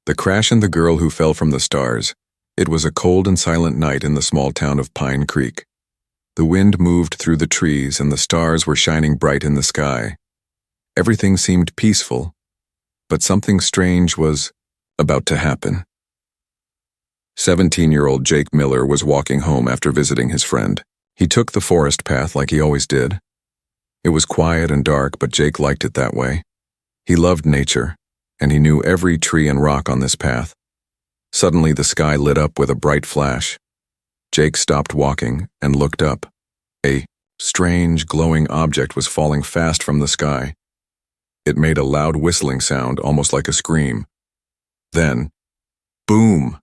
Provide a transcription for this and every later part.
The Crash and the Girl Who Fell from the Stars. It was a cold and silent night in the small town of Pine Creek. The wind moved through the trees and the stars were shining bright in the sky. Everything seemed peaceful, but something strange was about to happen. 17-year-old Jake Miller was walking home after visiting his friend. He took the forest path like he always did. It was quiet and dark, but Jake liked it that way. He loved nature, and he knew every tree and rock on this path. Suddenly the sky lit up with a bright flash. Jake stopped walking and looked up. A strange, glowing object was falling fast from the sky. It made a loud whistling sound, almost like a scream. Then, boom!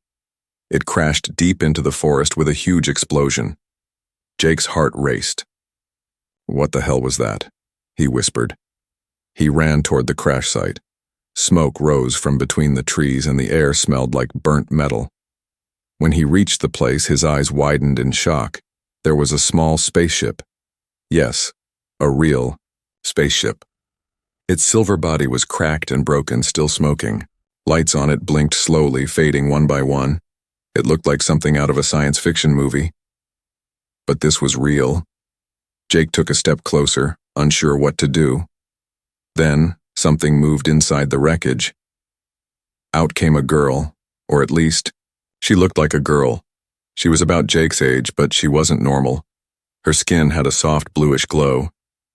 It crashed deep into the forest with a huge explosion. Jake's heart raced. "What the hell was that?" he whispered. He ran toward the crash site. Smoke rose from between the trees and the air smelled like burnt metal. When he reached the place, his eyes widened in shock. There was a small spaceship. Yes, a real spaceship. Its silver body was cracked and broken, still smoking. Lights on it blinked slowly, fading one by one. It looked like something out of a science fiction movie. But this was real. Jake took a step closer, unsure what to do. Then, something moved inside the wreckage. Out came a girl, or at least, she looked like a girl. She was about Jake's age, but she wasn't normal. Her skin had a soft bluish glow.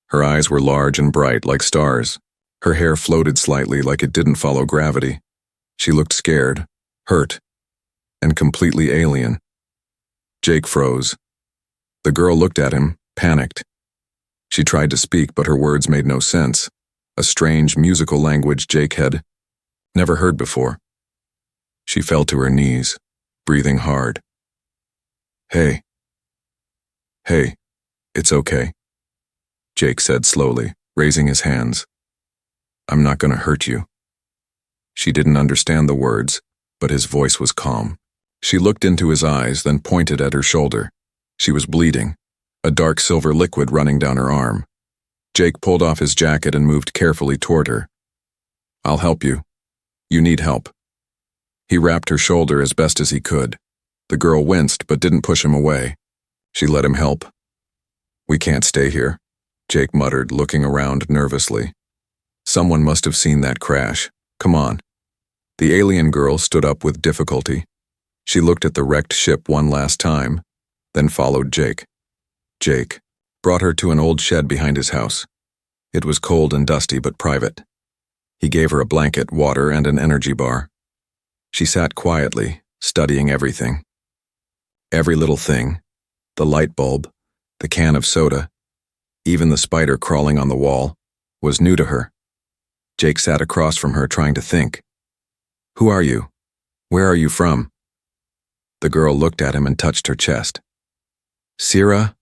Her eyes were large and bright, like stars. Her hair floated slightly, like it didn't follow gravity. She looked scared, hurt, and completely alien. Jake froze. The girl looked at him, panicked. She tried to speak, but her words made no sense. A strange musical language Jake had never heard before. She fell to her knees, breathing hard. Hey, it's okay," Jake said slowly, raising his hands. "I'm not going to hurt you." She didn't understand the words, but his voice was calm. She looked into his eyes, then pointed at her shoulder. She was bleeding, a dark silver liquid running down her arm. Jake pulled off his jacket and moved carefully toward her. "I'll help you. You need help." He wrapped her shoulder as best as he could. The girl winced but didn't push him away. She let him help. "We can't stay here," Jake muttered, looking around nervously. "Someone must have seen that crash. Come on." The alien girl stood up with difficulty. She looked at the wrecked ship one last time, then followed Jake. Jake brought her to an old shed behind his house. It was cold and dusty but private. He gave her a blanket, water, and an energy bar. She sat quietly, studying everything. Every little thing, the light bulb, the can of soda, even the spider crawling on the wall, was new to her. Jake sat across from her trying to think. "Who are you? Where are you from?" The girl looked at him and touched her chest. "Sira,"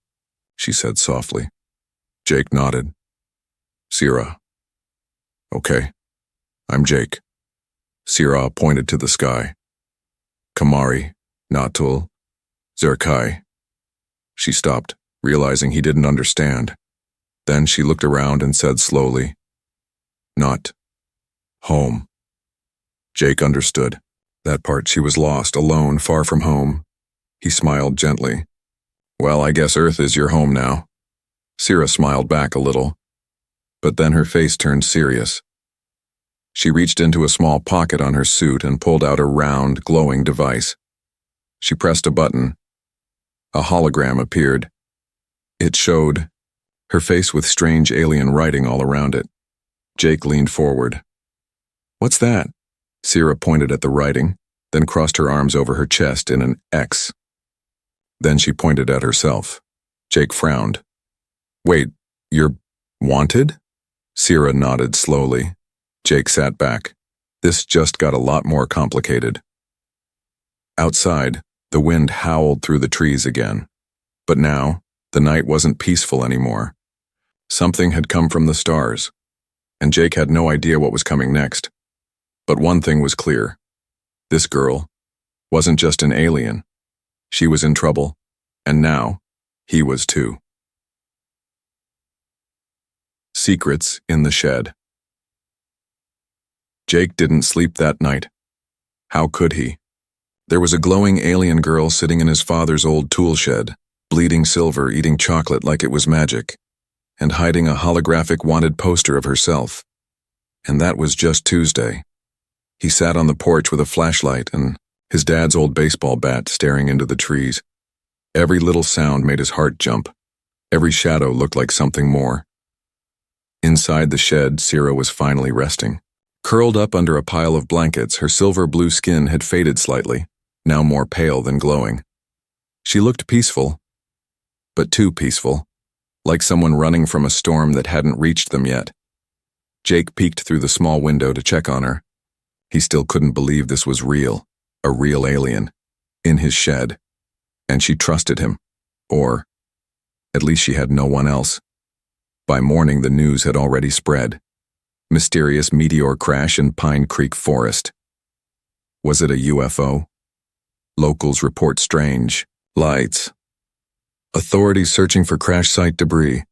she said softly. Jake nodded. "Sira. Okay, I'm Jake." Sira pointed to the sky. "Kamari, Natul, Zerkai." She stopped, realizing he didn't understand. Then she looked around and said slowly, "Not home." Jake understood. That part she was lost, alone, far from home. He smiled gently. "Well, I guess Earth is your home now." Sira smiled back a little, but then her face turned serious. She reached into a small pocket on her suit and pulled out a round, glowing device. She pressed a button. A hologram appeared. It showed her face with strange alien writing all around it. Jake leaned forward. "What's that?" Sira pointed at the writing, then crossed her arms over her chest in an X. Then she pointed at herself. Jake frowned. "Wait, you're wanted?" Sira nodded slowly. Jake sat back. This just got a lot more complicated. Outside, the wind howled through the trees again. But now, the night wasn't peaceful anymore. Something had come from the stars, and Jake had no idea what was coming next. But one thing was clear. This girl wasn't just an alien. She was in trouble, and now, he was too. Secrets in the Shed. Jake didn't sleep that night. How could he? There was a glowing alien girl sitting in his father's old tool shed, bleeding silver, eating chocolate like it was magic, and hiding a holographic wanted poster of herself. And that was just Tuesday. He sat on the porch with a flashlight and his dad's old baseball bat staring into the trees. Every little sound made his heart jump. Every shadow looked like something more. Inside the shed, Sierra was finally resting. Curled up under a pile of blankets, her silver-blue skin had faded slightly, now more pale than glowing. She looked peaceful, but too peaceful, like someone running from a storm that hadn't reached them yet. Jake peeked through the small window to check on her. He still couldn't believe this was real, a real alien, in his shed. And she trusted him, or at least she had no one else. By morning, the news had already spread. Mysterious meteor crash in Pine Creek Forest. Was it a UFO? Locals report strange lights. Authorities searching for crash site debris.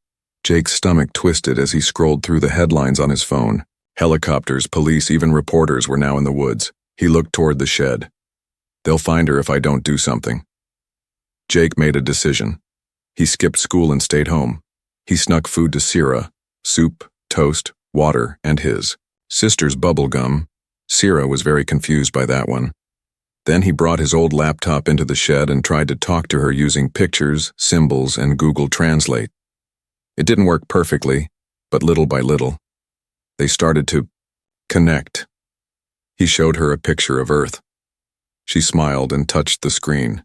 Jake's stomach twisted as he scrolled through the headlines on his phone. Helicopters, police, even reporters were now in the woods. He looked toward the shed. They'll find her if I don't do something. Jake made a decision. He skipped school and stayed home. He snuck food to Sierra, soup, toast, water, and his sister's bubble gum. Sierra was very confused by that one. Then he brought his old laptop into the shed and tried to talk to her using pictures, symbols, and Google Translate. It didn't work perfectly, but little by little, they started to connect. He showed her a picture of Earth. She smiled and touched the screen.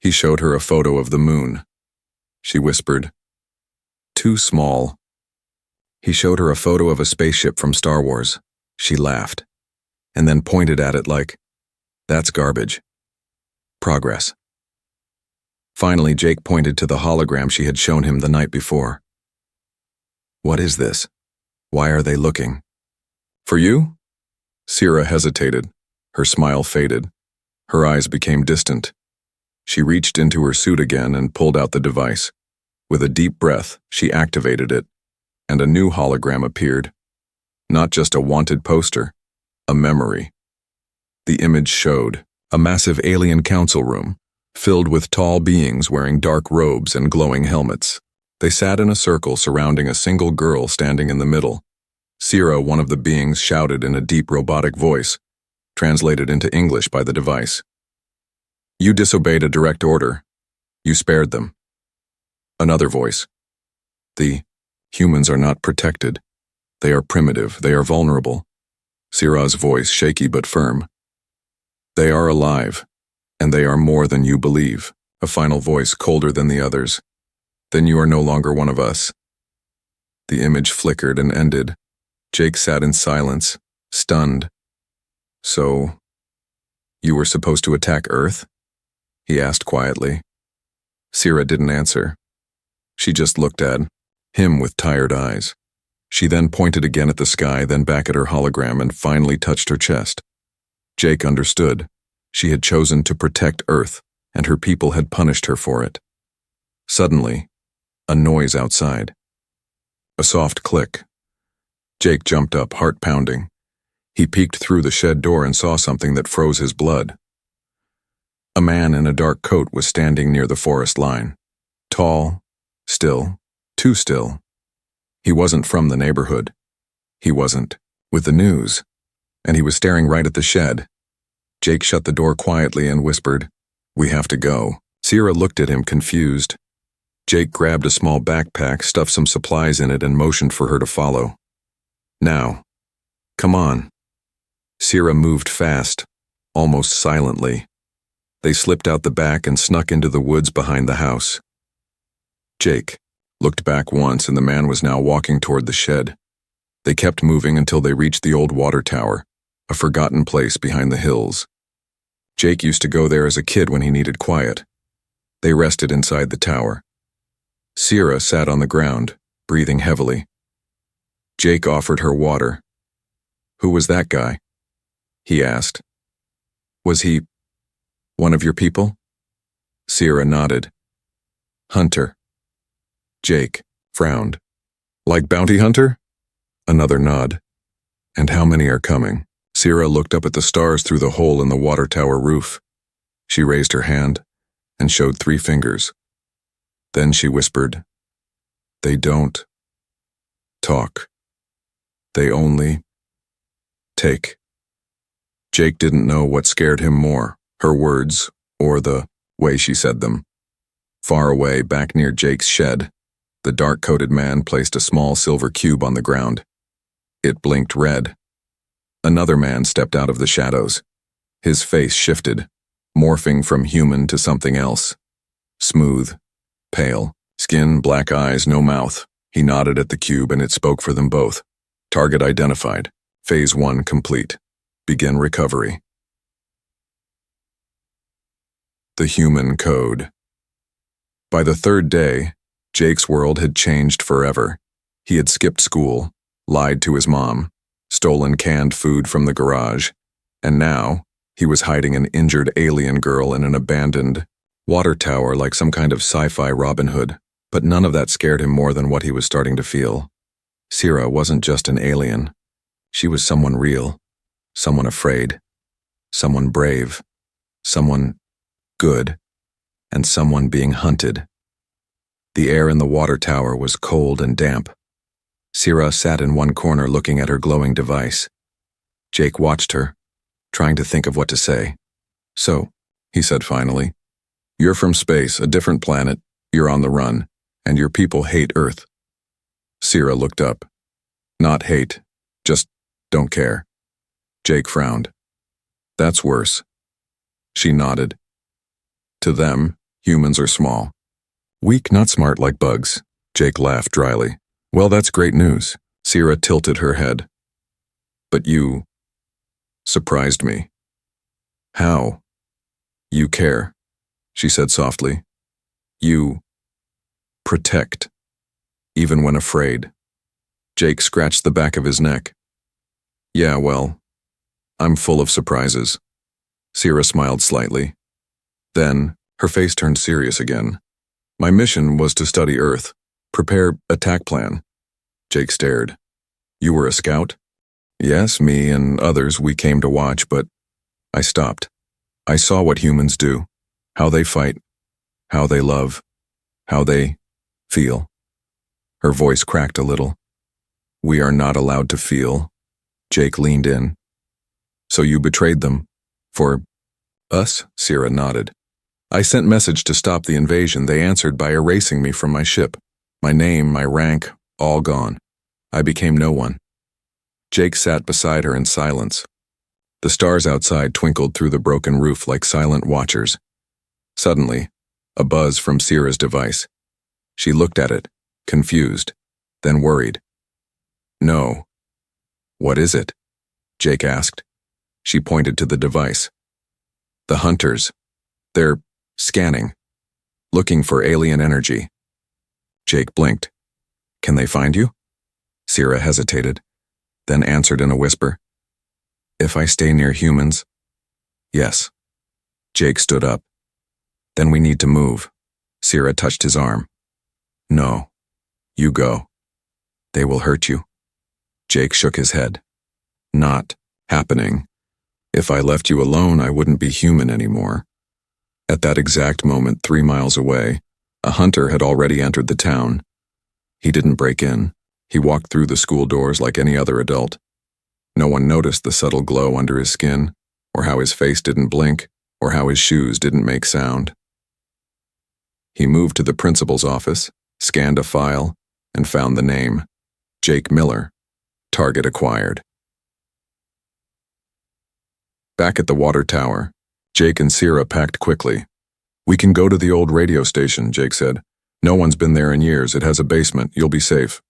He showed her a photo of the moon. She whispered, "Too small." He showed her a photo of a spaceship from Star Wars. She laughed, and then pointed at it like, "That's garbage." Progress. Finally, Jake pointed to the hologram she had shown him the night before. "What is this? Why are they looking?" "For you?" Sierra hesitated. Her smile faded. Her eyes became distant. She reached into her suit again and pulled out the device. With a deep breath, she activated it, and a new hologram appeared. Not just a wanted poster, a memory. The image showed a massive alien council room, filled with tall beings wearing dark robes and glowing helmets. They sat in a circle surrounding a single girl standing in the middle. Sierra, one of the beings, shouted in a deep robotic voice, translated into English by the device. "You disobeyed a direct order. You spared them." Another voice. "The humans are not protected. They are primitive. They are vulnerable." Sierra's voice, shaky but firm. "They are alive, and they are more than you believe." A final voice, colder than the others. "Then you are no longer one of us." The image flickered and ended. Jake sat in silence, stunned. "So, you were supposed to attack Earth?" he asked quietly. Sierra didn't answer. She just looked at him with tired eyes. She then pointed again at the sky, then back at her hologram, and finally touched her chest. Jake understood. She had chosen to protect Earth, and her people had punished her for it. Suddenly, a noise outside. A soft click. Jake jumped up, heart pounding. He peeked through the shed door and saw something that froze his blood. A man in a dark coat was standing near the forest line. Tall, still, too still. He wasn't from the neighborhood. He wasn't with the news, and he was staring right at the shed. Jake shut the door quietly and whispered, "We have to go." Sierra looked at him confused. Jake grabbed a small backpack, stuffed some supplies in it, and motioned for her to follow. "Now, come on." Sierra moved fast, almost silently. They slipped out the back and snuck into the woods behind the house. Jake looked back once, and the man was now walking toward the shed. They kept moving until they reached the old water tower, a forgotten place behind the hills. Jake used to go there as a kid when he needed quiet. They rested inside the tower. Sierra sat on the ground, breathing heavily. Jake offered her water. "Who was that guy?" he asked. "Was he one of your people?" Sierra nodded. "Hunter." Jake frowned. "Like bounty hunter?" Another nod. "And how many are coming?" Sierra looked up at the stars through the hole in the water tower roof. She raised her hand and showed 3 fingers. Then she whispered, "They don't talk. They only take." Jake didn't know what scared him more, her words or the way she said them. Far away, back near Jake's shed, the dark-coated man placed a small silver cube on the ground. It blinked red. Another man stepped out of the shadows. His face shifted, morphing from human to something else. Smooth, pale, skin, black eyes, no mouth. He nodded at the cube and it spoke for them both. Target identified. Phase 1 complete. Begin recovery. The human code. By the 3rd day, Jake's world had changed forever. He had skipped school, lied to his mom, stolen canned food from the garage, and now he was hiding an injured alien girl in an abandoned water tower like some kind of sci-fi Robin Hood. But none of that scared him more than what he was starting to feel. Sierra wasn't just an alien. She was someone real, someone afraid, someone brave, someone good, and someone being hunted. The air in the water tower was cold and damp. Sierra sat in one corner looking at her glowing device. Jake watched her, trying to think of what to say. "So," he said finally, "you're from space, a different planet, you're on the run, and your people hate Earth." Sierra looked up. "Not hate, just don't care." Jake frowned. "That's worse." She nodded. "To them, humans are small. Weak, not smart like bugs." Jake laughed dryly. "Well, that's great news." Sierra tilted her head. "But you surprised me." "How?" "You care," she said softly. "You protect, even when afraid." Jake scratched the back of his neck. "Yeah, well, I'm full of surprises." Sierra smiled slightly. Then, her face turned serious again. "My mission was to study Earth, prepare attack plan." Jake stared. "You were a scout?" "Yes, me and others, we came to watch, but I stopped. I saw what humans do, how they fight, how they love, how they feel." Her voice cracked a little. "We are not allowed to feel." Jake leaned in. "So you betrayed them? For us?" Sierra nodded. "I sent message to stop the invasion. They answered by erasing me from my ship. My name, my rank, all gone. I became no one." Jake sat beside her in silence. The stars outside twinkled through the broken roof like silent watchers. Suddenly, a buzz from Sierra's device. She looked at it, confused, then worried. "No." "What is it?" Jake asked. She pointed to the device. "The hunters. They're scanning, looking for alien energy." Jake blinked. "Can they find you?" Sierra hesitated, then answered in a whisper. "If I stay near humans, yes." Jake stood up. "Then we need to move." Sierra touched his arm. "No. You go. They will hurt you." Jake shook his head. "Not happening. If I left you alone, I wouldn't be human anymore." At that exact moment, 3 miles away, a hunter had already entered the town. He didn't break in. He walked through the school doors like any other adult. No one noticed the subtle glow under his skin, or how his face didn't blink, or how his shoes didn't make sound. He moved to the principal's office, scanned a file, and found the name. Jake Miller. Target acquired. Back at the water tower, Jake and Sierra packed quickly. "We can go to the old radio station," Jake said. "No one's been there in years. It has a basement. You'll be safe."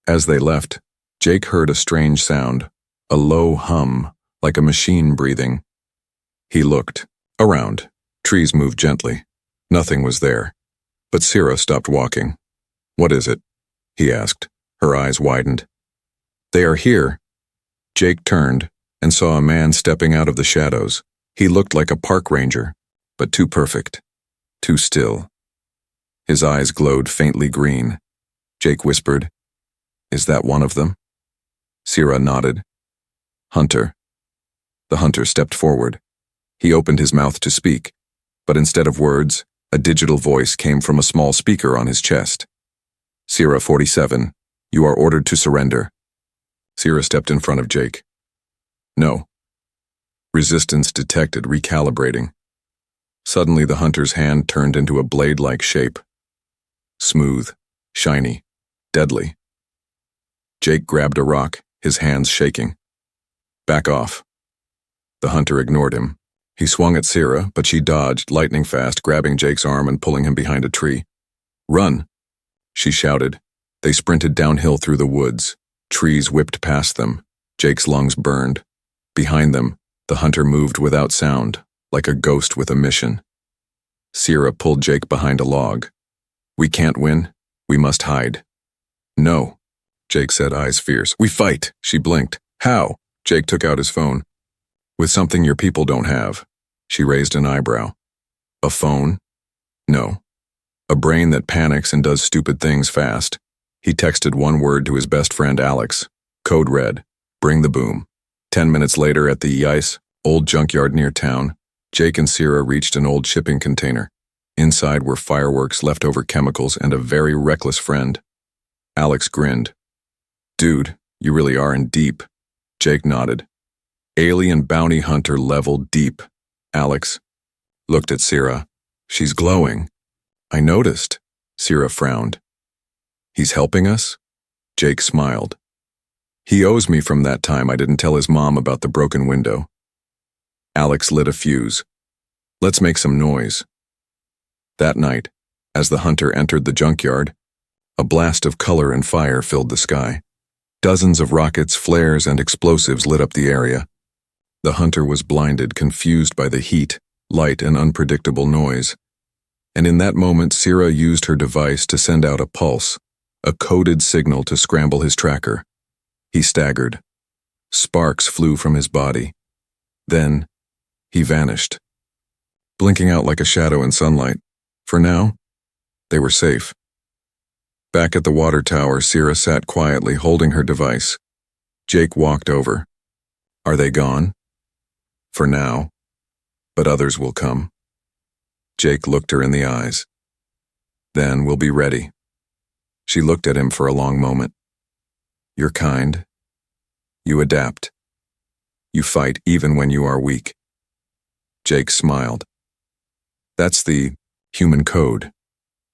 As they left, Jake heard a strange sound, a low hum, like a machine breathing. He looked around. Trees moved gently. Nothing was there. But Sierra stopped walking. "What is it?" he asked. Her eyes widened. "They are here." Jake turned and saw a man stepping out of the shadows. He looked like a park ranger, but too perfect, too still. His eyes glowed faintly green. Jake whispered, "Is that one of them?" Sierra nodded. "Hunter, The hunter stepped forward. He opened his mouth to speak, but instead of words, a digital voice came from a small speaker on his chest. Sierra 47, you are ordered to surrender. Sierra stepped in front of Jake. No. Resistance detected, recalibrating. Suddenly the hunter's hand turned into a blade-like shape. Smooth, shiny, deadly. Jake grabbed a rock, his hands shaking. Back off. The hunter ignored him. He swung at Sierra, but she dodged, lightning fast, grabbing Jake's arm and pulling him behind a tree. Run! She shouted. They sprinted downhill through the woods. Trees whipped past them. Jake's lungs burned. Behind them, the hunter moved without sound, like a ghost with a mission. Sierra pulled Jake behind a log. We can't win. We must hide. No, Jake said, eyes fierce. We fight. She blinked. How? Jake took out his phone. With something your people don't have. She raised an eyebrow. A phone? No. A brain that panics and does stupid things fast. He texted one word to his best friend Alex. Code red. Bring the boom. 10 minutes later at the ice, old junkyard near town, Jake and Sierra reached an old shipping container. Inside were fireworks, leftover chemicals, and a very reckless friend. Alex grinned. Dude, you really are in deep. Jake nodded. Alien bounty hunter level deep. Alex looked at Sierra. She's glowing. I noticed. Sierra frowned. He's helping us? Jake smiled. He owes me from that time I didn't tell his mom about the broken window. Alex lit a fuse. Let's make some noise. That night, as the hunter entered the junkyard, a blast of color and fire filled the sky. Dozens of rockets, flares, and explosives lit up the area. The hunter was blinded, confused by the heat, light, and unpredictable noise. And in that moment, Sierra used her device to send out a pulse, a coded signal to scramble his tracker. He staggered. Sparks flew from his body. Then, he vanished, blinking out like a shadow in sunlight. For now, they were safe. Back at the water tower, Sierra sat quietly, holding her device. Jake walked over. Are they gone? For now, but others will come. Jake looked her in the eyes. Then we'll be ready. She looked at him for a long moment. You're kind. You adapt. You fight even when you are weak. Jake smiled. That's the human code,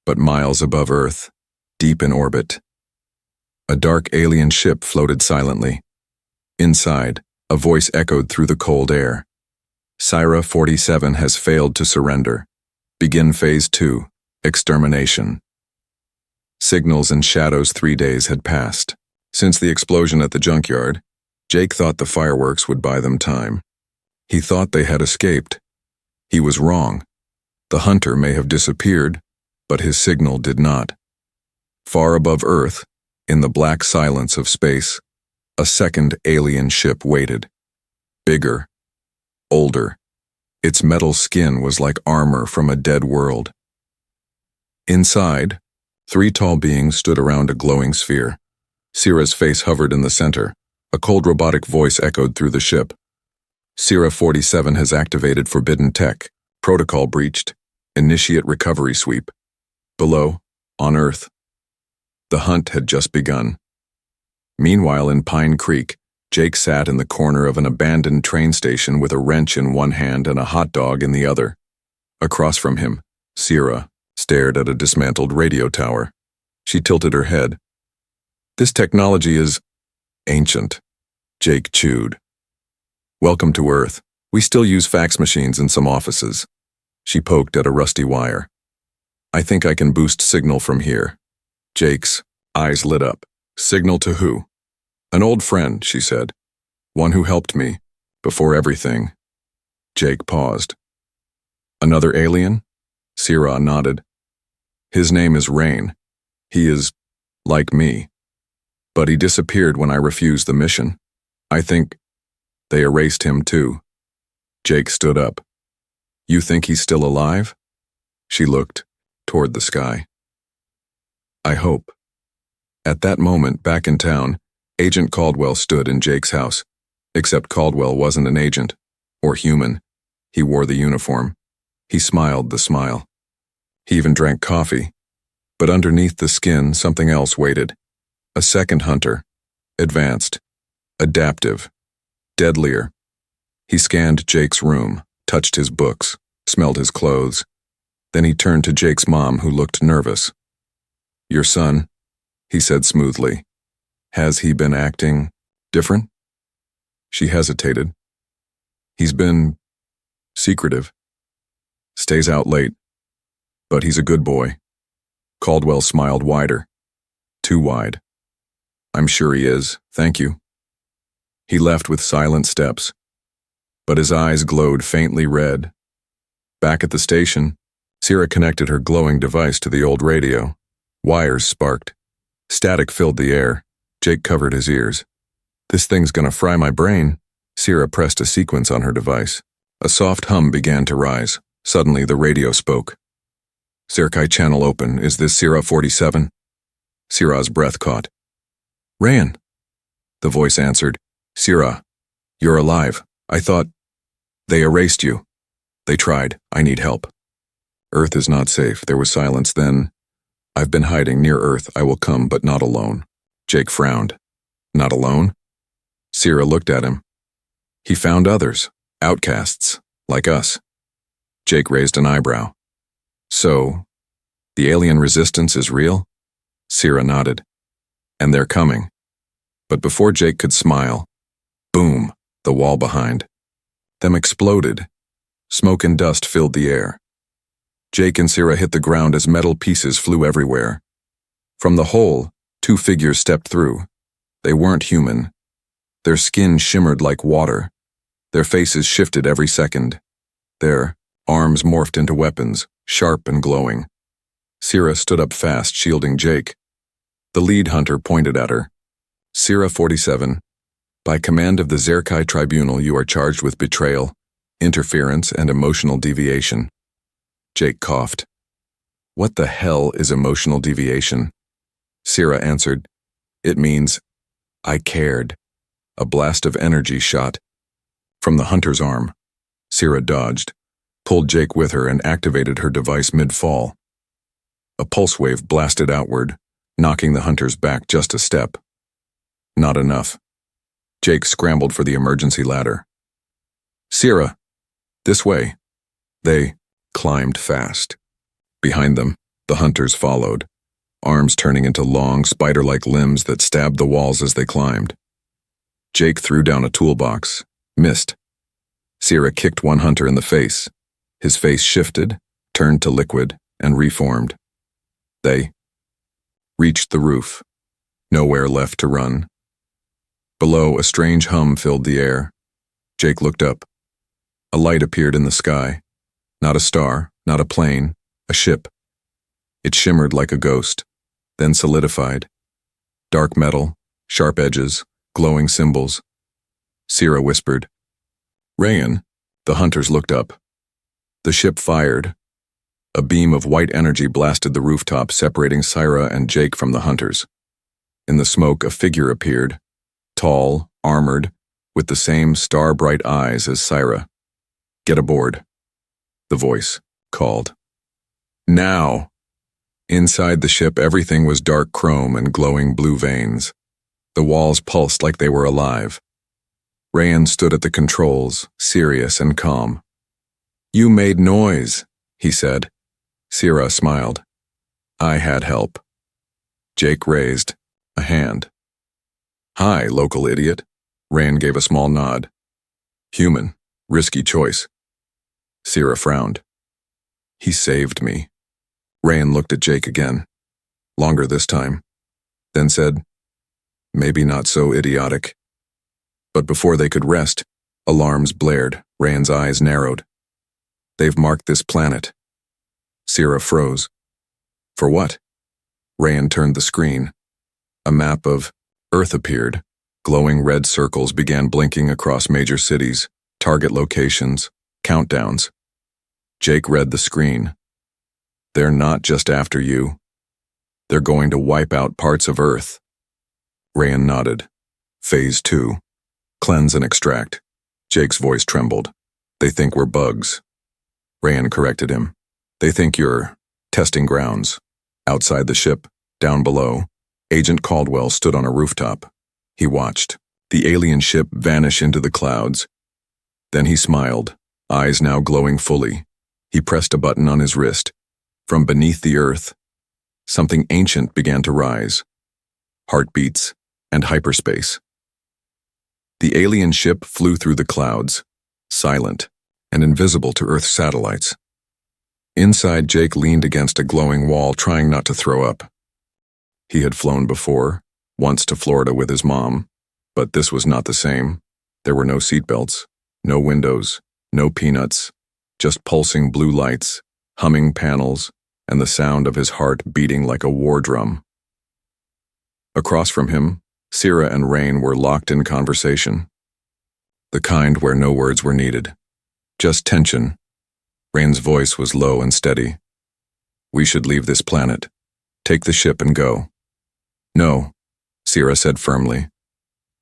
but miles above Earth, deep in orbit. A dark alien ship floated silently. Inside, a voice echoed through the cold air. Sierra 47 has failed to surrender. Begin Phase 2, extermination. Signals and shadows 3 days had passed. Since the explosion at the junkyard, Jake thought the fireworks would buy them time. He thought they had escaped. He was wrong. The hunter may have disappeared, but his signal did not. Far above Earth, in the black silence of space, a second alien ship waited. Bigger, older. Its metal skin was like armor from a dead world. Inside, 3 tall beings stood around a glowing sphere. Sierra's face hovered in the center. A cold robotic voice echoed through the ship. Sierra 47 has activated forbidden tech. Protocol breached. Initiate recovery sweep. Below, on Earth. The hunt had just begun. Meanwhile, in Pine Creek, Jake sat in the corner of an abandoned train station with a wrench in one hand and a hot dog in the other. Across from him, Sierra stared at a dismantled radio tower. She tilted her head. This technology is ancient, Jake chewed. Welcome to Earth. We still use fax machines in some offices. She poked at a rusty wire. I think I can boost signal from here. Jake's eyes lit up. Signal to who? An old friend, she said. One who helped me, before everything. Jake paused. Another alien? Sierra nodded. His name is Rain. He is like me. But he disappeared when I refused the mission. I think they erased him too. Jake stood up. You think he's still alive? She looked toward the sky. I hope. At that moment, back in town, Agent Caldwell stood in Jake's house. Except Caldwell wasn't an agent. or human. He wore the uniform. He smiled the smile. He even drank coffee. But underneath the skin, something else waited. A second hunter. Advanced. Adaptive. Deadlier. He scanned Jake's room, touched his books, smelled his clothes. Then he turned to Jake's mom, who looked nervous. "Your son," he said smoothly. "Has he been acting different?" She hesitated. "He's been secretive. Stays out late. But he's a good boy." Caldwell smiled wider. Too wide. "I'm sure he is, thank you." He left with silent steps, but his eyes glowed faintly red. Back at the station, Sierra connected her glowing device to the old radio. Wires sparked. Static filled the air. Jake covered his ears. "This thing's gonna fry my brain." Sierra pressed a sequence on her device. A soft hum began to rise. Suddenly, the radio spoke. "Zerkai channel open. Is this Sierra 47? Sierra's breath caught. "Rayan," the voice answered. "Sierra, you're alive. I thought they erased you." "They tried. I need help." "Earth is not safe." There was silence. Then, "I've been hiding near Earth. I will come, but not alone." Jake frowned. "Not alone?" Sierra looked at him. "He found others, outcasts, like us." Jake raised an eyebrow. "So, the alien resistance is real?" Sierra nodded. "And they're coming." But before Jake could smile, boom, the wall behind them exploded. Smoke and dust filled the air. Jake and Sierra hit the ground as metal pieces flew everywhere. From the hole, two figures stepped through. They weren't human. Their skin shimmered like water. Their faces shifted every second. Their arms morphed into weapons, sharp and glowing. Sierra stood up fast, shielding Jake. The lead hunter pointed at her. "Sierra 47, by command of the Zerkai Tribunal, you are charged with betrayal, interference, and emotional deviation." Jake coughed. "What the hell is emotional deviation?" Sierra answered, "It means, I cared." A blast of energy shot from the hunter's arm. Sierra dodged, pulled Jake with her, and activated her device mid-fall. A pulse wave blasted outward, knocking the hunters back just a step. Not enough. Jake scrambled for the emergency ladder. "Sierra, this way." They climbed fast. Behind them, the hunters followed, arms turning into long, spider-like limbs that stabbed the walls as they climbed. Jake threw down a toolbox, missed. Sierra kicked one hunter in the face. His face shifted, turned to liquid, and reformed. They reached the roof. Nowhere left to run. Below, a strange hum filled the air. Jake looked up. A light appeared in the sky. Not a star, not a plane, a ship. It shimmered like a ghost, then solidified. Dark metal, sharp edges, glowing symbols. Sierra whispered, "Rayan." The hunters looked up. The ship fired. A beam of white energy blasted the rooftop, separating Sierra and Jake from the hunters. In the smoke, a figure appeared, tall, armored, with the same star-bright eyes as Sierra. "Get aboard," the voice called. "Now!" Inside the ship, everything was dark chrome and glowing blue veins. The walls pulsed like they were alive. Rayan stood at the controls, serious and calm. "You made noise," he said. Sierra smiled. "I had help." Jake raised a hand. "Hi, local idiot." Rayan gave a small nod. "Human. Risky choice." Sierra frowned. "He saved me." Rayan looked at Jake again. Longer this time. Then said, "Maybe not so idiotic." But before they could rest, alarms blared. Rayan's eyes narrowed. "They've marked this planet." Sierra froze. "For what?" Rayan turned the screen. A map of Earth appeared. Glowing red circles began blinking across major cities, target locations, countdowns. Jake read the screen. "They're not just after you. They're going to wipe out parts of Earth." Rayan nodded. Phase 2. Cleanse and extract. Jake's voice trembled. They think we're bugs. Rayan corrected him. They think you're testing grounds. Outside the ship, down below, Agent Caldwell stood on a rooftop. He watched the alien ship vanish into the clouds. Then he smiled, eyes now glowing fully. He pressed a button on his wrist. From beneath the earth, something ancient began to rise. Heartbeats and hyperspace. The alien ship flew through the clouds, silent and invisible to Earth's satellites. Inside, Jake leaned against a glowing wall, trying not to throw up. He had flown before, once to Florida with his mom, but this was not the same. There were no seatbelts, no windows, no peanuts, just pulsing blue lights, humming panels, and the sound of his heart beating like a war drum. Across from him, Sierra and Rain were locked in conversation. The kind where no words were needed. Just tension. Rain's voice was low and steady. We should leave this planet. Take the ship and go. No, Sierra said firmly.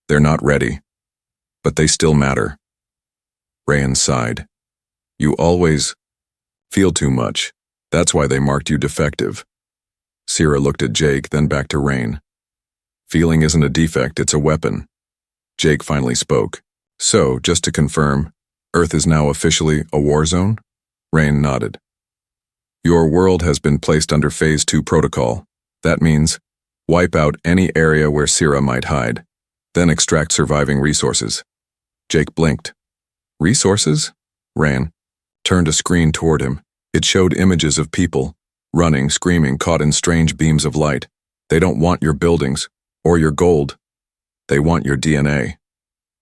They're not ready. But they still matter. Rain sighed. You always feel too much. That's why they marked you defective. Sierra looked at Jake, then back to Rain. Feeling isn't a defect, it's a weapon. Jake finally spoke. So, just to confirm, Earth is now officially a war zone? Rain nodded. Your world has been placed under Phase 2 protocol. That means, wipe out any area where Sierra might hide, then extract surviving resources. Jake blinked. Resources? Rain turned a screen toward him. It showed images of people, running, screaming, caught in strange beams of light. They don't want your buildings, or your gold. They want your DNA.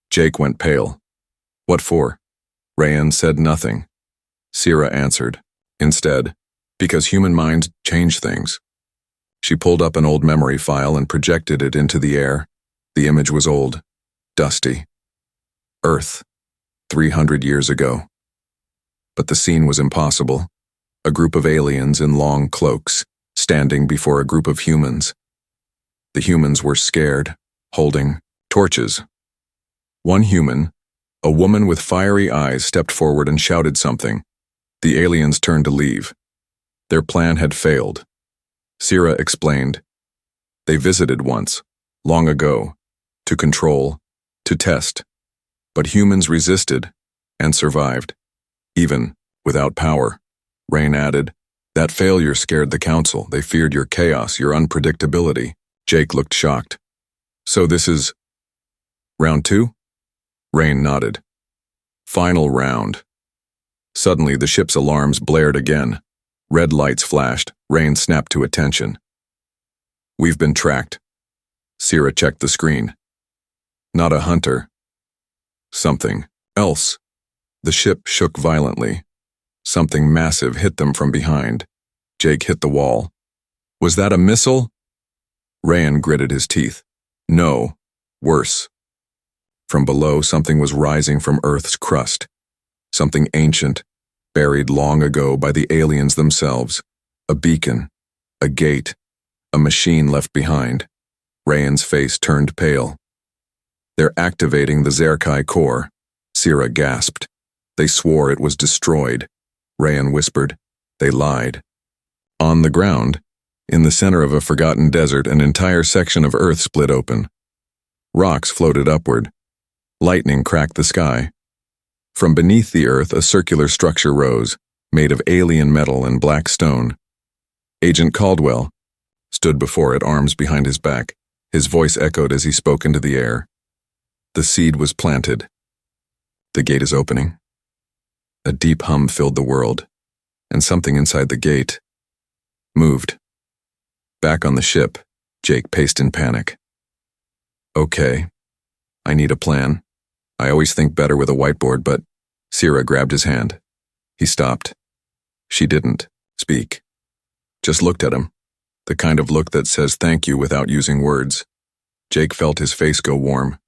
Jake went pale. What for? Rayan said nothing. Sierra answered. Instead, because human minds change things. She pulled up an old memory file and projected it into the air. The image was old, dusty. Earth, 300 years ago. But the scene was impossible. A group of aliens in long cloaks, standing before a group of humans. The humans were scared, holding torches. One human, a woman with fiery eyes, stepped forward and shouted something. The aliens turned to leave. Their plan had failed. Sierra explained. They visited once, long ago, to control, to test. But humans resisted and survived, even without power. Rain added, that failure scared the council. They feared your chaos, your unpredictability. Jake looked shocked. So this is round 2? Rain nodded. Final round. Suddenly the ship's alarms blared again. Red lights flashed. Rain snapped to attention. We've been tracked. Sierra checked the screen. Not a hunter. Something else. The ship shook violently. Something massive hit them from behind. Jake hit the wall. Was that a missile? Rayan gritted his teeth. No, worse. From below, something was rising from Earth's crust. Something ancient, buried long ago by the aliens themselves. A beacon, a gate, a machine left behind. Rayan's face turned pale. They're activating the Zerkai core. Sierra gasped. They swore it was destroyed. Rayan whispered. They lied. On the ground, in the center of a forgotten desert, an entire section of Earth split open. Rocks floated upward. Lightning cracked the sky. From beneath the Earth, a circular structure rose, made of alien metal and black stone. Agent Caldwell stood before it, arms behind his back. His voice echoed as he spoke into the air. The seed was planted. The gate is opening. A deep hum filled the world, and something inside the gate moved. Back on the ship, Jake paced in panic. Okay, I need a plan. I always think better with a whiteboard, but Sierra grabbed his hand. He stopped. She didn't speak. Just looked at him, the kind of look that says thank you without using words. Jake felt his face go warm.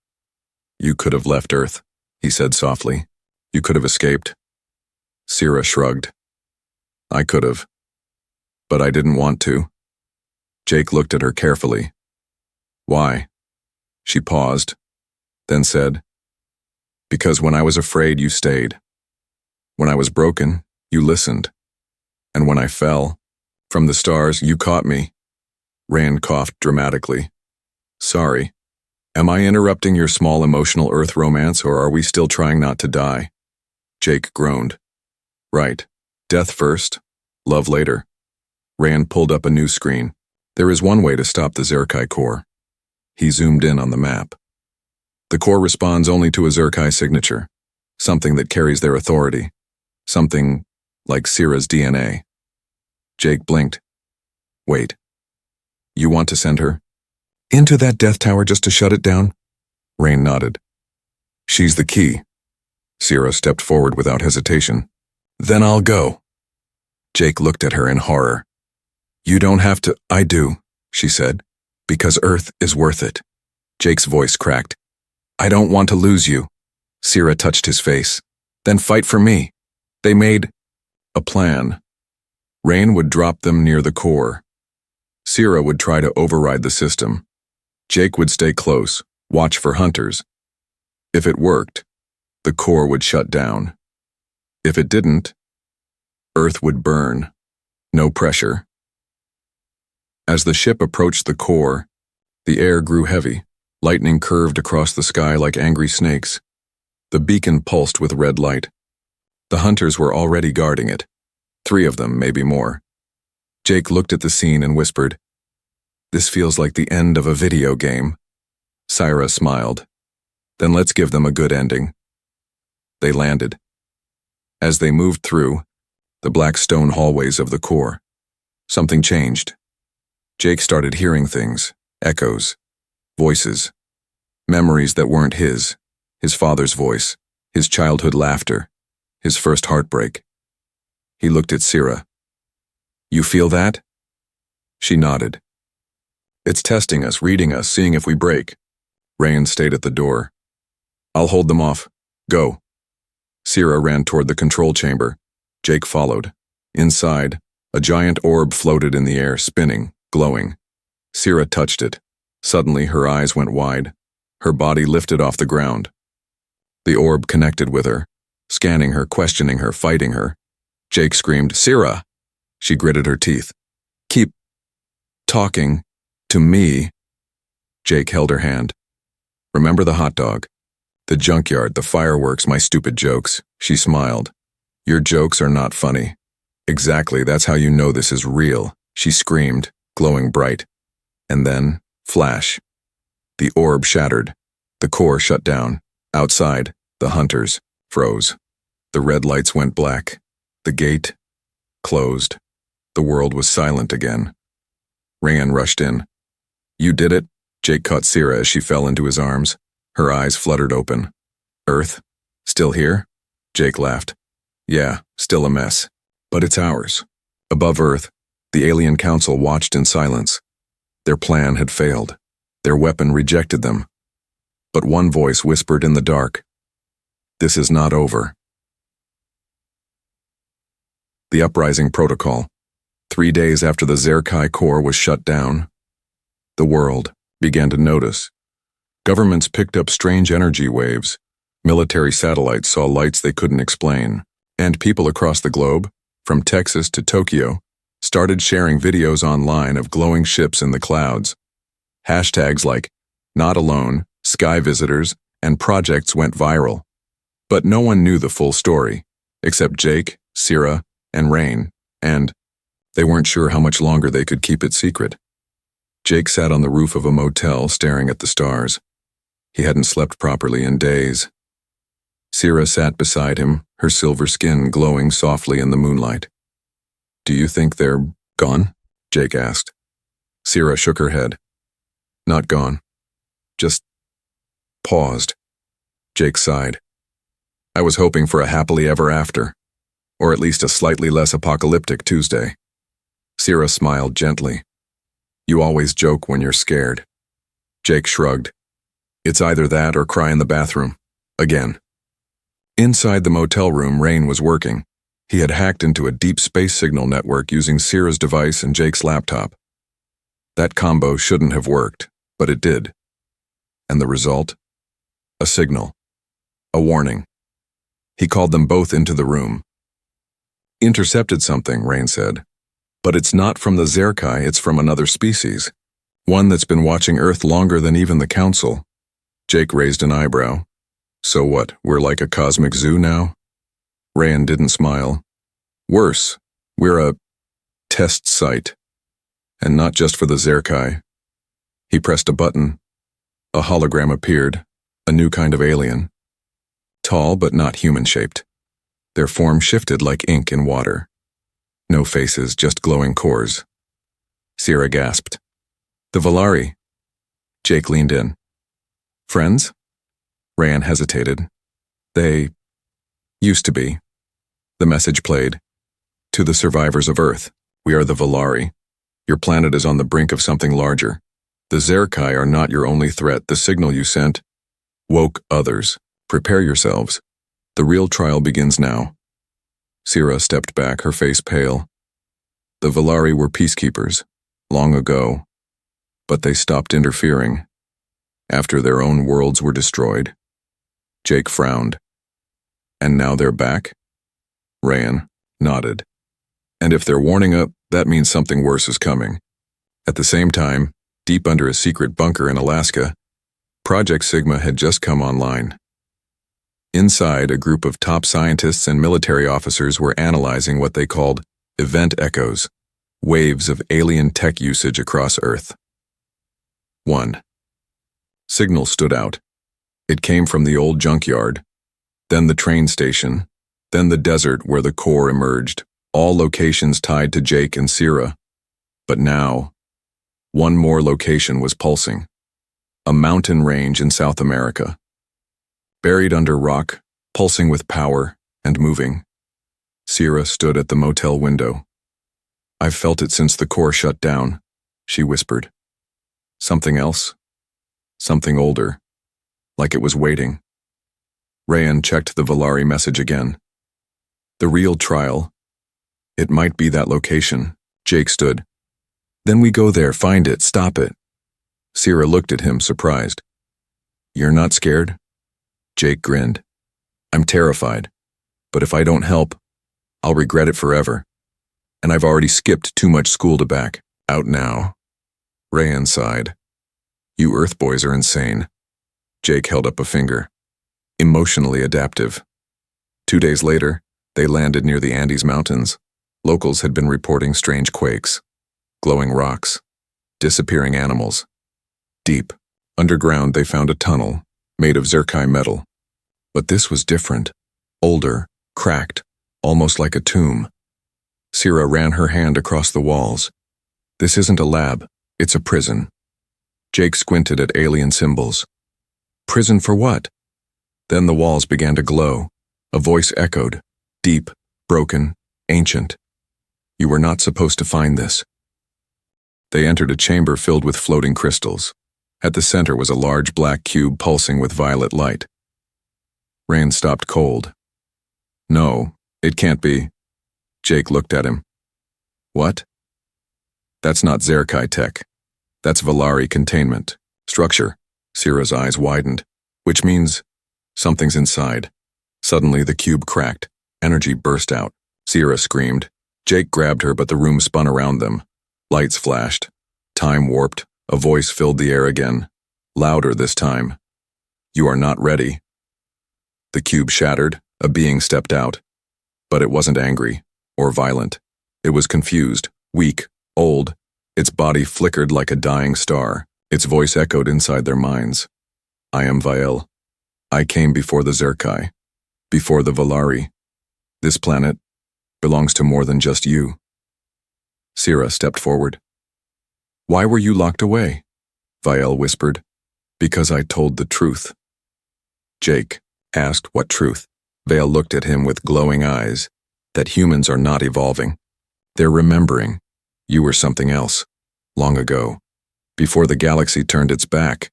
You could have left Earth, he said softly. You could have escaped. Sierra shrugged. I could have. But I didn't want to. Jake looked at her carefully. Why? She paused, then said, because when I was afraid, you stayed. When I was broken, you listened. And when I fell, from the stars, you caught me. Rand coughed dramatically. Sorry. Am I interrupting your small emotional Earth romance, or are we still trying not to die? Jake groaned. Right. Death first, love later. Rand pulled up a new screen. There is one way to stop the Zerkai core. He zoomed in on the map. The core responds only to a Zerkai signature, something that carries their authority, something like Sira's DNA. Jake blinked. Wait. You want to send her? Into that death tower just to shut it down? Rain nodded. She's the key. Sira stepped forward without hesitation. Then I'll go. Jake looked at her in horror. You don't have to. I do, she said, because Earth is worth it. Jake's voice cracked. I don't want to lose you. Sira touched his face. Then fight for me. They made a plan. Rain would drop them near the core. Sira would try to override the system. Jake would stay close, watch for hunters. If it worked, the core would shut down. If it didn't, Earth would burn. No pressure. As the ship approached the core, the air grew heavy. Lightning curved across the sky like angry snakes. The beacon pulsed with red light. The hunters were already guarding it. 3 of them, maybe more. Jake looked at the scene and whispered, This feels like the end of a video game. Sira smiled. Then let's give them a good ending. They landed. As they moved through the black stone hallways of the core, something changed. Jake started hearing things, echoes, voices, memories that weren't his father's voice, his childhood laughter, his first heartbreak. He looked at Sira. You feel that? She nodded. It's testing us, reading us, seeing if we break. Rain stayed at the door. I'll hold them off. Go. Sira ran toward the control chamber. Jake followed. Inside, a giant orb floated in the air, spinning, glowing. Sira touched it. Suddenly, her eyes went wide. Her body lifted off the ground. The orb connected with her, scanning her, questioning her, fighting her. Jake screamed, Sira! She gritted her teeth. Keep talking to me. Jake held her hand. Remember the hot dog, the junkyard, the fireworks, my stupid jokes. She smiled. Your jokes are not funny. Exactly, that's how you know this is real. She screamed, glowing bright. And then, flash. The orb shattered. The core shut down. Outside, the hunters froze. The red lights went black. The gate closed. The world was silent again. Rayan rushed in. You did it? Jake caught Sira as she fell into his arms. Her eyes fluttered open. Earth? Still here? Jake laughed. Yeah, still a mess. But it's ours. Above Earth, the alien council watched in silence. Their plan had failed. Their weapon rejected them. But one voice whispered in the dark, This is not over. The Uprising Protocol. 3 days after the Zerkai core was shut down, the world began to notice. Governments picked up strange energy waves. Military satellites saw lights they couldn't explain. And people across the globe, from Texas to Tokyo, started sharing videos online of glowing ships in the clouds. Hashtags like Not Alone, Sky Visitors, and projects went viral. But no one knew the full story, except Jake, Sira, and Rain, and they weren't sure how much longer they could keep it secret. Jake sat on the roof of a motel staring at the stars. He hadn't slept properly in days. Sira sat beside him, her silver skin glowing softly in the moonlight. Do you think they're gone? Jake asked. Sira shook her head. Not gone. Just paused. Jake sighed. I was hoping for a happily ever after, or at least a slightly less apocalyptic Tuesday. Sira smiled gently. You always joke when you're scared. Jake shrugged. It's either that or cry in the bathroom. Again. Inside the motel room, Rain was working. He had hacked into a deep space signal network using Sira's device and Jake's laptop. That combo shouldn't have worked, but it did. And the result? A signal. A warning. He called them both into the room. Intercepted something, Rain said. But it's not from the Zerkai, it's from another species. One that's been watching Earth longer than even the Council. Jake raised an eyebrow. So what, we're like a cosmic zoo now? Rayan didn't smile. Worse, we're a test site. And not just for the Zerkai. He pressed a button. A hologram appeared, a new kind of alien. Tall but not human-shaped. Their form shifted like ink in water. No faces, just glowing cores. Sierra gasped. The Valari. Jake leaned in. Friends? Rayan hesitated. They used to be. The message played. To the survivors of Earth, we are the Valari. Your planet is on the brink of something larger. The Zerkai are not your only threat. The signal you sent woke others. Prepare yourselves. The real trial begins now. Sierra stepped back, her face pale. The Valari were peacekeepers, long ago. But they stopped interfering, after their own worlds were destroyed. Jake frowned. And now they're back? Rayan nodded. And if they're warning up, that means something worse is coming. At the same time, deep under a secret bunker in Alaska, Project Sigma had just come online. Inside, a group of top scientists and military officers were analyzing what they called event echoes, waves of alien tech usage across Earth. 1. Signal stood out. It came from the old junkyard, then the train station, then the desert where the core emerged, all locations tied to Jake and Sierra. But now, one more location was pulsing. A mountain range in South America. Buried under rock, pulsing with power, and moving. Sierra stood at the motel window. I've felt it since the core shut down, she whispered. Something else? Something older. Like it was waiting. Rayan checked the Valari message again. The real trial. It might be that location. Jake stood. Then we go there, find it, stop it. Sierra looked at him, surprised. You're not scared? Jake grinned. I'm terrified. But if I don't help, I'll regret it forever. And I've already skipped too much school to back out now. Rayan sighed. You Earth boys are insane. Jake held up a finger. Emotionally adaptive. 2 days later, they landed near the Andes Mountains. Locals had been reporting strange quakes, glowing rocks, disappearing animals. Deep, underground, they found a tunnel, made of Zerkai metal. But this was different. Older, cracked, almost like a tomb. Sierra ran her hand across the walls. This isn't a lab, it's a prison. Jake squinted at alien symbols. Prison for what? Then the walls began to glow. A voice echoed, deep, broken, ancient. You were not supposed to find this. They entered a chamber filled with floating crystals. At the center was a large black cube pulsing with violet light. Rain stopped cold. No, it can't be. Jake looked at him. What? That's not Zerkai tech. That's Valari containment. Structure. Sierra's eyes widened. Which means something's inside. Suddenly the cube cracked. Energy burst out. Sierra screamed. Jake grabbed her, but the room spun around them. Lights flashed. Time warped. A voice filled the air again. Louder this time. You are not ready. The cube shattered. A being stepped out. But it wasn't angry or violent. It was confused, weak, old. Its body flickered like a dying star. Its voice echoed inside their minds. I am Vael. I came before the Zerkai, before the Valari. This planet belongs to more than just you. Sierra stepped forward. Why were you locked away? Vael whispered. Because I told the truth. Jake asked what truth. Vael looked at him with glowing eyes. That humans are not evolving. They're remembering. You were something else. Long ago. Before the galaxy turned its back.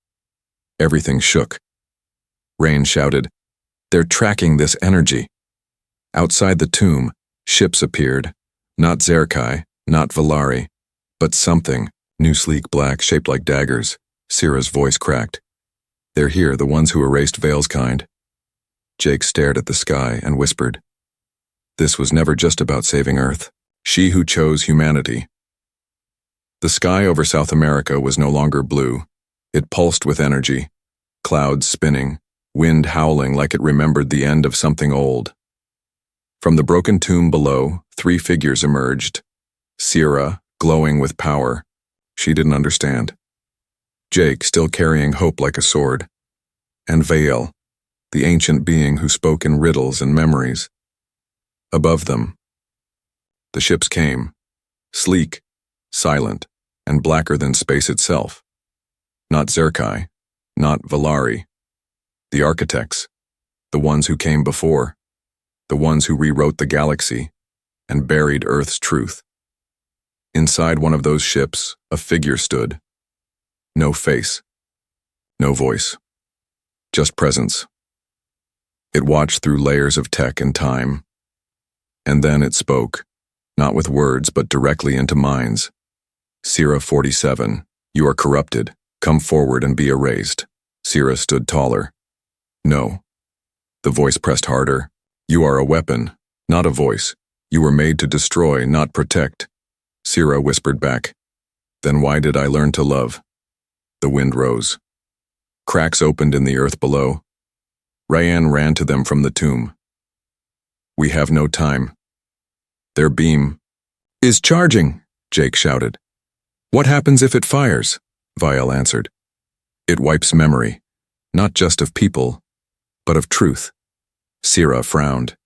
Everything shook. Rain shouted, They're tracking this energy. Outside the tomb, ships appeared. Not Zerkai, not Valari, but something, new sleek black shaped like daggers. Sierra's voice cracked. They're here, the ones who erased Vael's kind. Jake stared at the sky and whispered, This was never just about saving Earth. She who chose humanity. The sky over South America was no longer blue. It pulsed with energy, clouds spinning, wind howling like it remembered the end of something old. From the broken tomb below, 3 figures emerged. Sierra, glowing with power. She didn't understand. Jake, still carrying hope like a sword. And Vael, the ancient being who spoke in riddles and memories. Above them, the ships came, sleek, silent, and blacker than space itself. Not Zerkai, not Valari. The architects, the ones who came before, the ones who rewrote the galaxy and buried Earth's truth. Inside one of those ships, a figure stood. No face, no voice, just presence. It watched through layers of tech and time, and then it spoke, not with words but directly into minds. Sierra 47, you are corrupted. Come forward and be erased. Sierra stood taller. No. The voice pressed harder. You are a weapon, not a voice. You were made to destroy, not protect. Sierra whispered back. Then why did I learn to love? The wind rose. Cracks opened in the earth below. Ryan ran to them from the tomb. We have no time. Their beam is charging, Jake shouted. What happens if it fires? Vael answered. It wipes memory, not just of people, but of truth. Sierra frowned.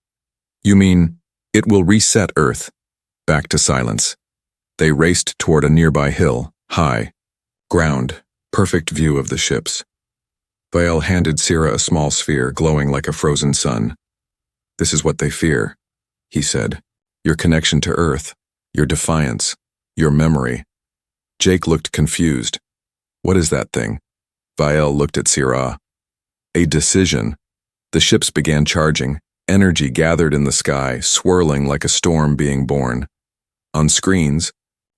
You mean, it will reset Earth? Back to silence. They raced toward a nearby hill, high, ground, perfect view of the ships. Vael handed Sierra a small sphere glowing like a frozen sun. This is what they fear, he said. Your connection to Earth, your defiance, your memory. Jake looked confused. What is that thing? Vael looked at Sierra. A decision. The ships began charging. Energy gathered in the sky, swirling like a storm being born. On screens,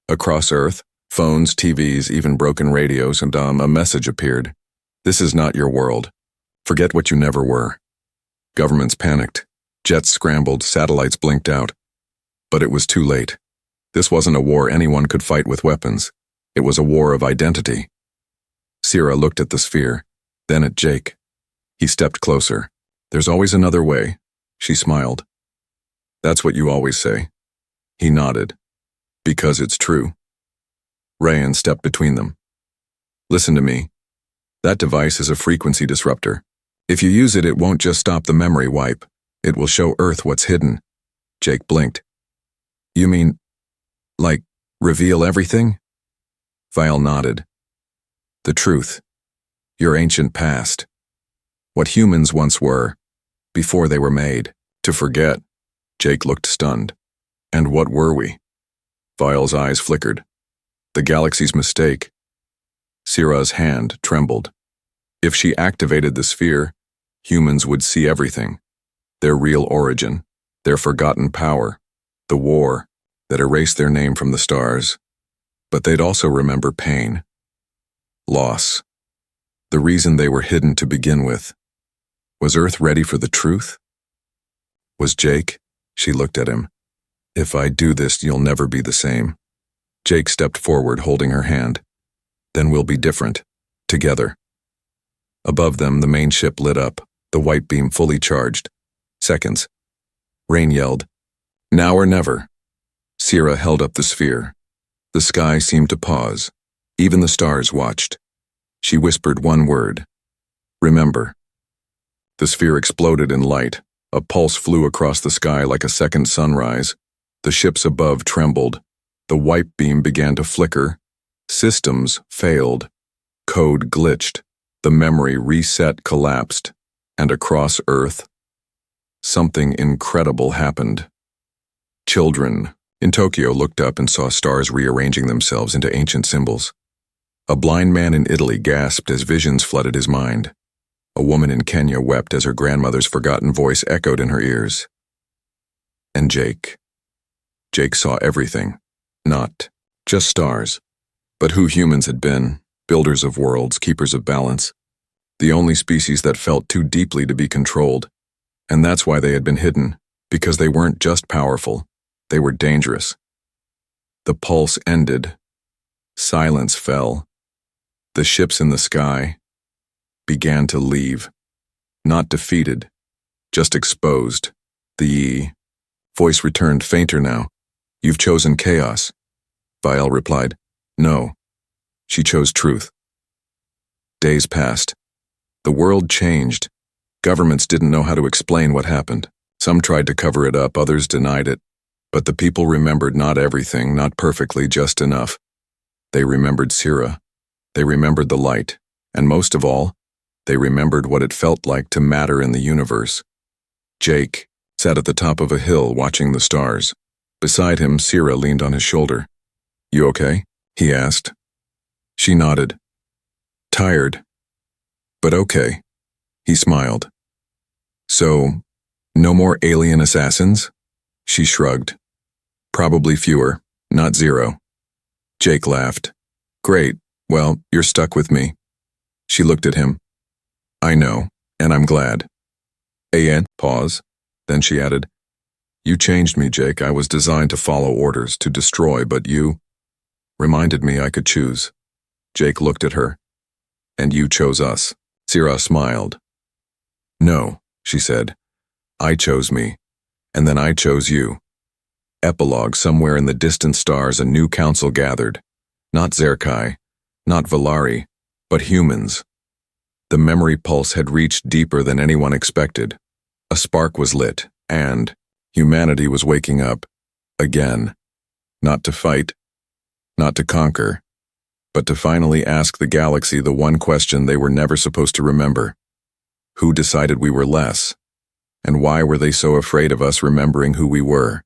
across Earth, phones, TVs, even broken radios, and a message appeared. This is not your world. Forget what you never were. Governments panicked. Jets scrambled, satellites blinked out. But it was too late. This wasn't a war anyone could fight with weapons. It was a war of identity. Sierra looked at the sphere, then at Jake. He stepped closer. There's always another way. She smiled. That's what you always say. He nodded. Because it's true. Ryan stepped between them. Listen to me. That device is a frequency disruptor. If you use it, it won't just stop the memory wipe. It will show Earth what's hidden. Jake blinked. You mean, like, reveal everything? Vael nodded. The truth. Your ancient past. What humans once were, before they were made. To forget. Jake looked stunned. And what were we? Vael's eyes flickered. The galaxy's mistake. Sierra's hand trembled. If she activated the sphere, humans would see everything. Their real origin, their forgotten power, the war that erased their name from the stars. But they'd also remember pain. Loss. The reason they were hidden to begin with. Was Earth ready for the truth? Was Jake? She looked at him. If I do this, you'll never be the same. Jake stepped forward, holding her hand. Then we'll be different. Together. Above them, the main ship lit up, the white beam fully charged. Seconds. Rain yelled, now or never. Sierra held up the sphere. The sky seemed to pause. Even the stars watched. She whispered one word. Remember. The sphere exploded in light. A pulse flew across the sky like a second sunrise. The ships above trembled. The white beam began to flicker. Systems failed. Code glitched. The memory reset collapsed. And across Earth, something incredible happened. Children in Tokyo looked up and saw stars rearranging themselves into ancient symbols. A blind man in Italy gasped as visions flooded his mind. A woman in Kenya wept as her grandmother's forgotten voice echoed in her ears. And Jake. Jake saw everything. Not just stars, but who humans had been, builders of worlds, keepers of balance. The only species that felt too deeply to be controlled. And that's why they had been hidden. Because they weren't just powerful, they were dangerous. The pulse ended. Silence fell. The ships in the sky began to leave. Not defeated, just exposed. The voice returned fainter now. You've chosen chaos. Vial replied. No. She chose truth. Days passed. The world changed. Governments didn't know how to explain what happened. Some tried to cover it up, others denied it. But the people remembered not everything, not perfectly, just enough. They remembered Sira. They remembered the light. And most of all, they remembered what it felt like to matter in the universe. Jake sat at the top of a hill watching the stars. Beside him, Sira leaned on his shoulder. You okay? He asked. She nodded. Tired, but okay. He smiled. So, no more alien assassins? She shrugged. Probably fewer, not zero. Jake laughed. Great, well, you're stuck with me. She looked at him. I know, and I'm glad. Pause. Then she added, You changed me, Jake. I was designed to follow orders, to destroy, but you reminded me I could choose. Jake looked at her. And you chose us. Sira smiled. No, she said. I chose me. And then I chose you. Epilogue. Somewhere in the distant stars a new council gathered. Not Zerkai, not Valari, but humans. The memory pulse had reached deeper than anyone expected. A spark was lit, and humanity was waking up. Again. Not to fight, not to conquer, but to finally ask the galaxy the one question they were never supposed to remember. Who decided we were less? And why were they so afraid of us remembering who we were?